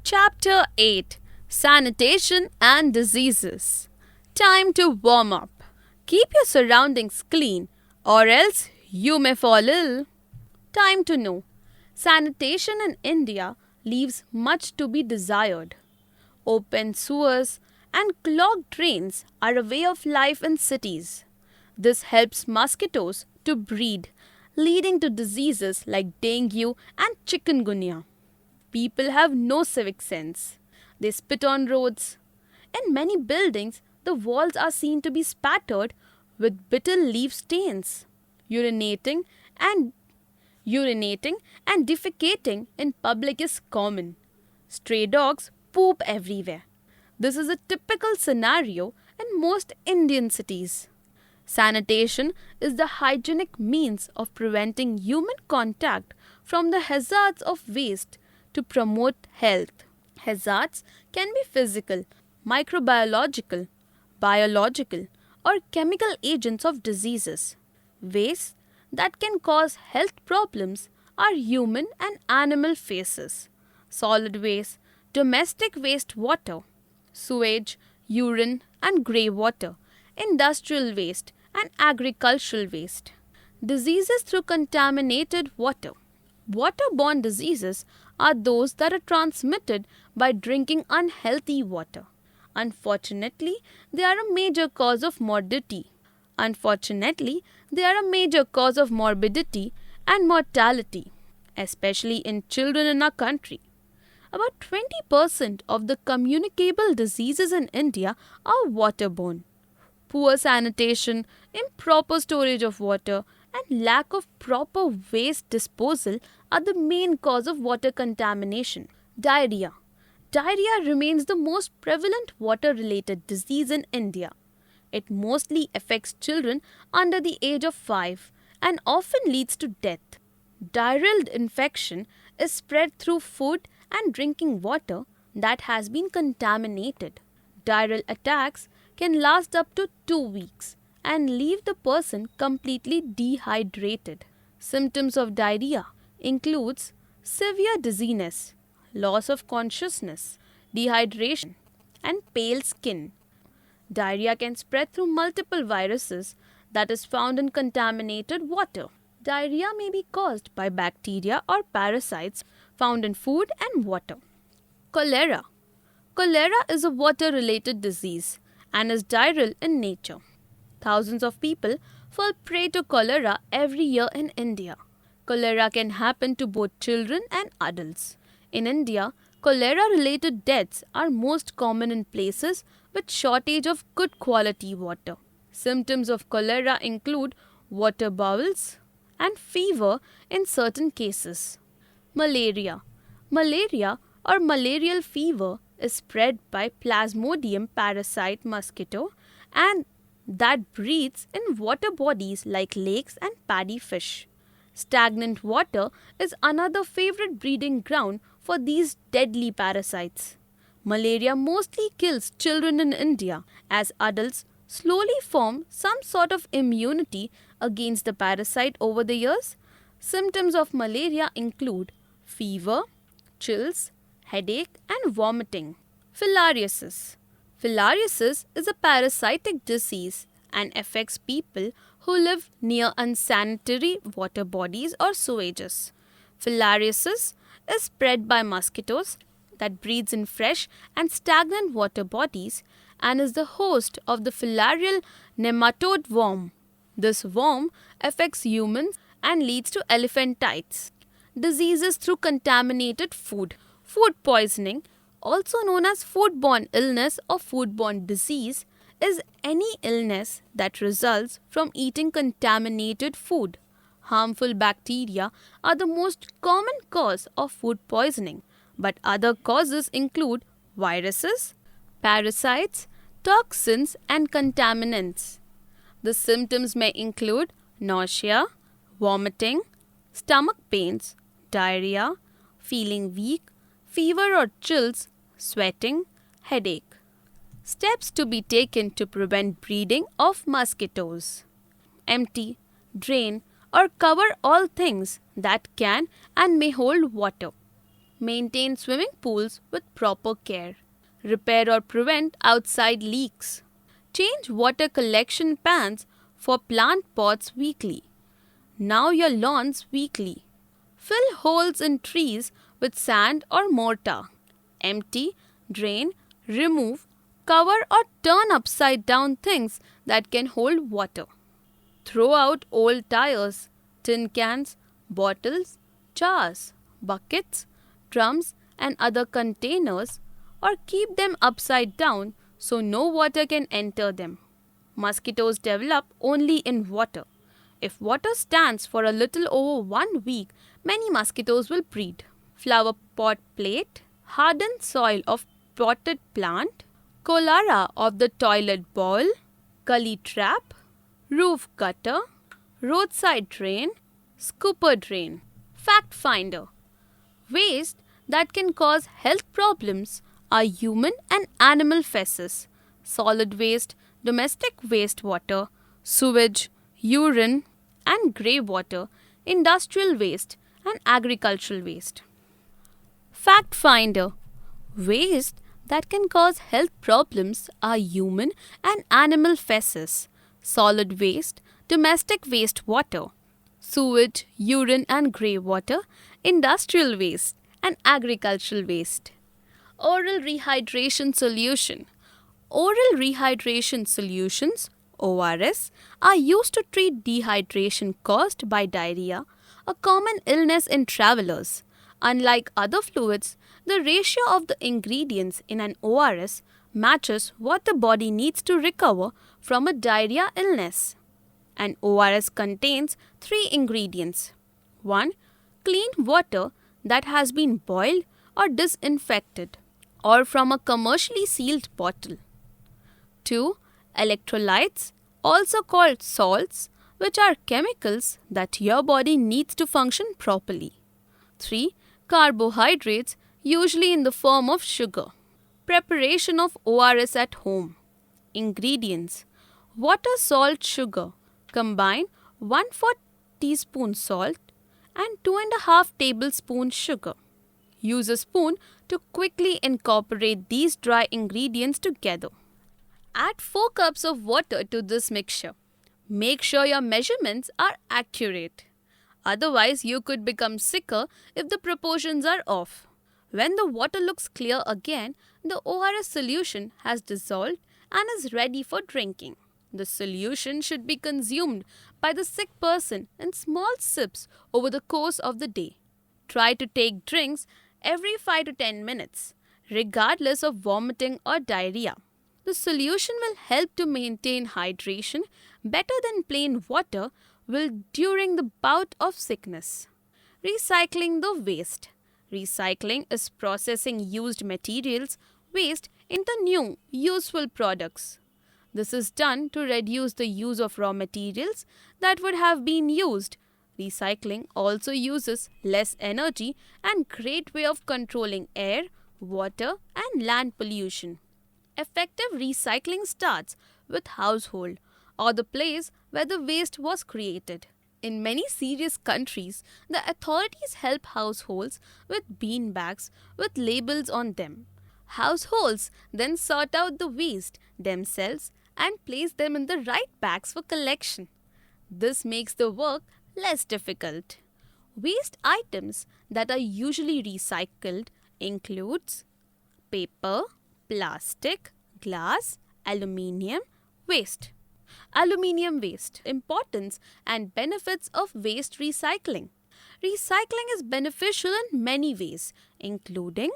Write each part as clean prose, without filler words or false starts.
Chapter 8 Sanitation and Diseases. Time to warm up. Keep your surroundings clean, or else you may fall ill. Time to know. Sanitation in India leaves much to be desired. Open sewers and clogged drains are a way of life in cities. This helps mosquitoes to breed, leading to diseases like dengue and chikungunya. People have no civic sense. They spit on roads. In many buildings, the walls are seen to be spattered with bitter leaf stains. Urinating and defecating in public is common. Stray dogs poop everywhere. This is a typical scenario in most Indian cities. Sanitation is the hygienic means of preventing human contact from the hazards of waste to promote health. Hazards can be physical, microbiological, biological, or chemical agents of diseases. Waste that can cause health problems are human and animal faces. Solid waste, domestic wastewater, sewage, urine and grey water, industrial waste and agricultural waste. Diseases through contaminated water. Waterborne diseases are those that are transmitted by drinking unhealthy water. Unfortunately, they are a major cause of morbidity. And mortality, especially in children in our country. About 20% of the communicable diseases in India are waterborne. Poor sanitation, improper storage of water, and lack of proper waste disposal are the main cause of water contamination. Diarrhea. Diarrhea remains the most prevalent water-related disease in India. It mostly affects children under the age of 5 and often leads to death. Diarrheal infection is spread through food and drinking water that has been contaminated. Diarrheal attacks can last up to 2 weeks and leave the person completely dehydrated. Symptoms of diarrhea includes severe dizziness, loss of consciousness, dehydration, and pale skin. Diarrhea can spread through multiple viruses that is found in contaminated water. Diarrhea may be caused by bacteria or parasites found in food and water. Cholera. Cholera is a water-related disease and is diarrheal in nature. Thousands of people fall prey to cholera every year in India. Cholera can happen to both children and adults. In India, cholera-related deaths are most common in places with shortage of good quality water. Symptoms of cholera include water bowels and fever in certain cases. Malaria. Malaria or malarial fever is spread by Plasmodium parasite mosquito and that breeds in water bodies like lakes and paddy fish. Stagnant water is another favorite breeding ground for these deadly parasites. Malaria mostly kills children in India as adults slowly form some sort of immunity against the parasite over the years. Symptoms of malaria include fever, chills, headache and vomiting. Filariasis. Filariasis is a parasitic disease and affects people who live near unsanitary water bodies or sewages. Filariasis is spread by mosquitoes that breeds in fresh and stagnant water bodies and is the host of the filarial nematode worm. This worm affects humans and leads to elephantitis. Diseases through contaminated food. Food poisoning, also known as foodborne illness or foodborne disease, is any illness that results from eating contaminated food. Harmful bacteria are the most common cause of food poisoning, but other causes include viruses, parasites, toxins, and contaminants. The symptoms may include nausea, vomiting, stomach pains, diarrhea, feeling weak, fever or chills, sweating, headache. Steps to be taken to prevent breeding of mosquitoes. Empty, drain, or cover all things that can and may hold water. Maintain swimming pools with proper care. Repair or prevent outside leaks. Change water collection pans for plant pots weekly. Now your lawns weekly. Fill holes in trees with sand or mortar. Empty, drain, remove, cover or turn upside down things that can hold water. Throw out old tires, tin cans, bottles, jars, buckets, drums, and other containers, or keep them upside down so no water can enter them. Mosquitoes develop only in water. If water stands for a little over 1 week, many mosquitoes will breed. Flower pot plate, hardened soil of potted plant, cholera of the toilet bowl, gully trap, roof gutter, roadside drain, scooper drain. Fact finder. Waste that can cause health problems are human and animal feces, solid waste, domestic wastewater, sewage, urine and grey water, industrial waste and agricultural waste. Fact finder. Waste that can cause health problems are human and animal feces, solid waste, domestic wastewater, sewage, urine and grey water, industrial waste and agricultural waste. Oral rehydration solution. Oral rehydration solutions ORS are used to treat dehydration caused by diarrhea, a common illness in travelers. Unlike other fluids, the ratio of the ingredients in an ORS matches what the body needs to recover from a diarrhea illness. An ORS contains 3 ingredients. 1. Clean water that has been boiled or disinfected or from a commercially sealed bottle. 2. Electrolytes, also called salts, which are chemicals that your body needs to function properly. 3. Carbohydrates, usually in the form of sugar. Preparation of ORS at home. Ingredients: water, salt, sugar. Combine 1/4 teaspoon salt and 2.5 tablespoons sugar. Use a spoon to quickly incorporate these dry ingredients together. Add 4 cups of water to this mixture. Make sure your measurements are accurate. Otherwise, you could become sicker if the proportions are off. When the water looks clear again, the ORS solution has dissolved and is ready for drinking. The solution should be consumed by the sick person in small sips over the course of the day. Try to take drinks every 5 to 10 minutes, regardless of vomiting or diarrhea. The solution will help to maintain hydration better than plain water will during the bout of sickness. Recycling the waste. Recycling is processing used materials, waste into new, useful products. This is done to reduce the use of raw materials that would have been used. Recycling also uses less energy and great way of controlling air, water and land pollution. Effective recycling starts with household or the place where the waste was created. In many serious countries, the authorities help households with bean bags with labels on them. Households then sort out the waste themselves and place them in the right bags for collection. This makes the work less difficult. Waste items that are usually recycled includes paper, plastic, glass, aluminium waste. Aluminium waste. Importance and benefits of waste recycling. Recycling is beneficial in many ways, including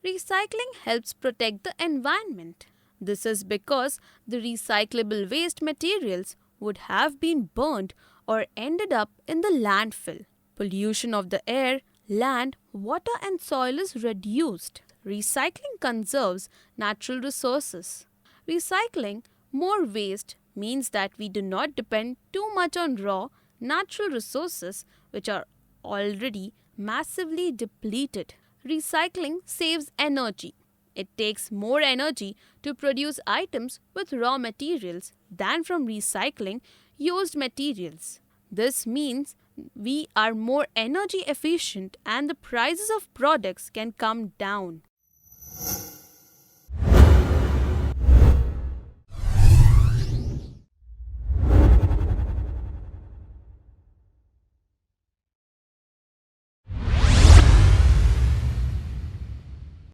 recycling helps protect the environment. This is because the recyclable waste materials would have been burned or ended up in the landfill. Pollution of the air, land, water and soil is reduced. Recycling conserves natural resources. Recycling more waste means that we do not depend too much on raw, natural resources which are already massively depleted. Recycling saves energy. It takes more energy to produce items with raw materials than from recycling used materials. This means we are more energy efficient and the prices of products can come down.